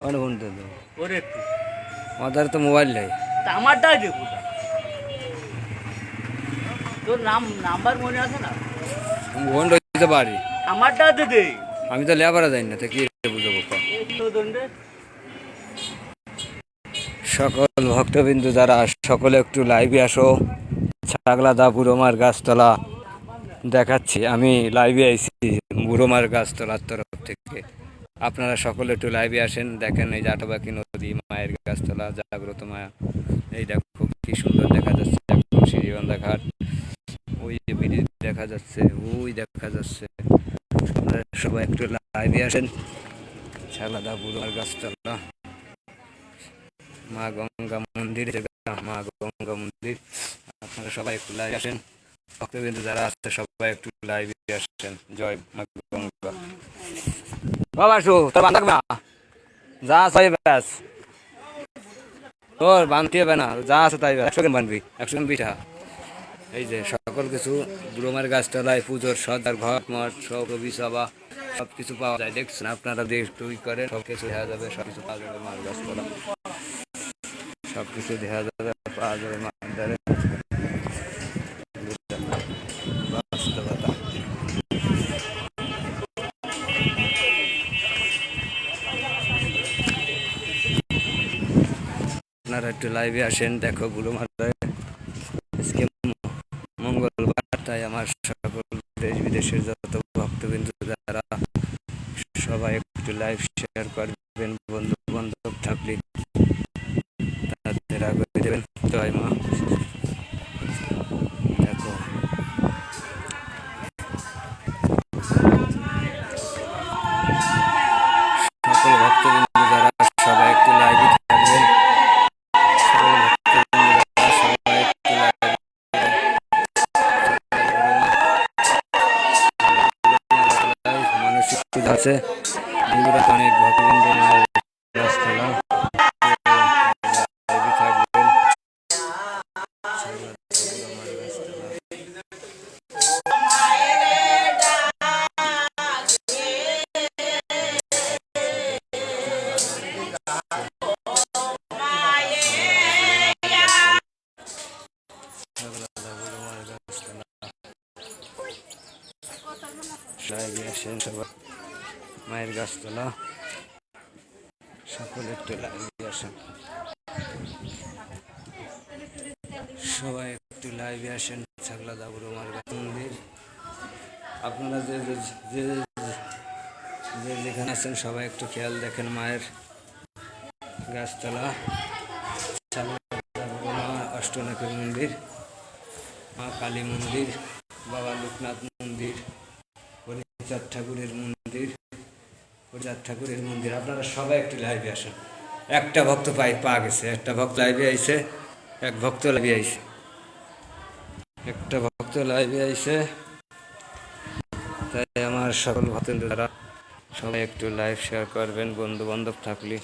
অনুবন্ধ ওরে একটু আমাদের তো মোবাইল নেই। তা আমারটাই দেখো তা। তোর নাম্বার মনে আছে না? ফোন রয়েছে বাড়ি, আমারটা দে দে। আমি তো লেবারা যাই না, তো কি বুঝবো কম। এই তো দণ্ডে। সকল ভক্তবিন্দু যারা সকলে একটু লাইভে আসো। ছাগলাদা বুড়োমার গাছতলা দেখাচ্ছি, আমি লাইভে আইছি বুড়োমার গাছতলার তরফ থেকে। আপনারা সকলে একটু লাইভে আসেন, দেখেন এই জাটবাকি নদী, মায়ের গাছতলা, জাগ্রত মায়া। এই দেখো কি সুন্দর দেখা যাচ্ছে এখন সিঁড়িবান্ধা ঘাট। ওই যে ব্রিজ দেখা যাচ্ছে, ওই দেখা যাচ্ছে। আপনারা সবাই একটু লাইভে আসেন। ছাগলাদা বুড়োমার গাছতলা, মা গঙ্গা মন্দির, মা গঙ্গা মন্দির। আপনারা সবাই একটু লাইভে আসেন, ভক্তবিন্দু যারা আসছে সবাই একটু লাইভে আসেন। জয় মা গঙ্গা। বাবা শু তোর বান্ধব না, যা আছে ব্যাস, তোর বানতে হবে না, যা আছে তাই 100 গ্রাম বানবি, 100 গ্রাম পিঠা। এই যে সকল কিছু বুড়োমার গাছতলায় পুজোর সদার ঘট মঠ সব সভা সব কিছু পাওয়া যায়। দেখছেন আপনারা দেখ টুই করেন, সব কিছু দেখা যাবে, সব কিছু পাওয়া যাবে মার গাছতলা, সব কিছু দেখা যাবে, পাওয়া যাবে মার বাস্তবতা। আপনারা একটু লাইভে আসেন, দেখো বুড়োমার আজকে মঙ্গলবার, তাই আমার সকল দেশ বিদেশের যত ভক্তবিন্দু যারা সবাই একটু লাইভ শেয়ার করবেন, বন্ধু বান্ধব থাকলে তাদের আগে দেবেন। জয় মা। দেখো সকল ভক্তবিন্দু যারা সবাই একটু লাইভে থাকবেন, সকল ভক্তবিন্দু যারা সবাই একটু মানসিক পূজা আছে, বন্ধুরা অনেক ভক্তবিন্দু মায়ের গাছতলা লাইভে থাকবেন। লাইভে আসেন সবাই, মায়ের গাছতলা সকলে একটু লাইভে আসেন, সবাই একটু লাইভে আসেন। ছাগলাদা বুড়োমার মন্দির, আপনারা যে যে যে যেখানে আছেন সবাই একটু খেয়াল দেখেন মায়ের গাছতলা, ছাগলাদা বুড়োমা অষ্টনাথের মন্দির, মা কালী মন্দির, বাবা লোকনাথ মন্দির, হরিচাঁদ ঠাকুরের মন্দির, হরিচাঁদ ঠাকুরের মন্দির। আপনারা সবাই একটু লাইভে আসেন। একটা ভক্ত পাওয়া গেছে, একটা ভক্ত লাইভে আইছে, এক ভক্ত লাইভে আইছে, একটা ভক্ত লাইভে আইছে। তাই আমার সকল ভক্তরা সবাই একটু লাইভ শেয়ার করবেন, বন্ধু বান্ধব থাকলে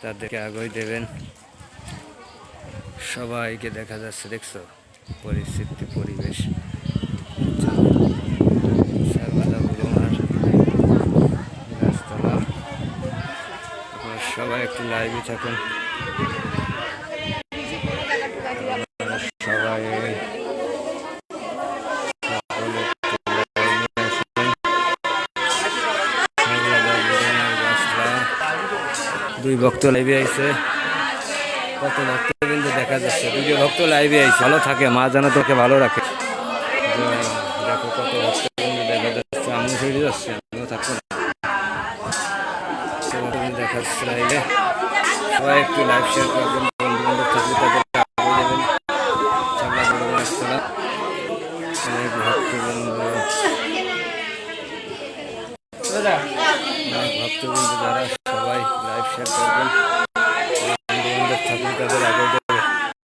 তাদেরকে আগ্রহ দেবেন। সবাইকে দেখা যাচ্ছে, দেখছো পরিস্থিতি পরিবেশ। ছাগলাদা বুড়োমার গাছতলা, আপনারা সবাই একটু লাইভে থাকুন। সবাই দুই ভক্ত লাইভে আইছে, কত ভক্ত কিন্তু দেখা যাচ্ছে, দুই ভক্ত লাইভে আইছে। ভালো থাকে মা, যেন তোকে ভালো রাখে। দেখো কত ভক্ত কিন্তু দেখা যাচ্ছে, আমিও ফিরে যাচ্ছি, আমিও থাকবো না, দেখা যাচ্ছে লাইভে। সবাই একটু লাইভ শেয়ার করবেন, বন্ধু বান্ধব থাকলে তাদের আগ্রহ দেবেন। ছাগলাদা বুড়োমার গাছতলা, অনেক ভক্তবৃন্দ, ভক্তবৃন্দ যারা সবাই লাইভ শেয়ার করবেন, বন্ধু বান্ধব থাকলে তাদের আগ্রহ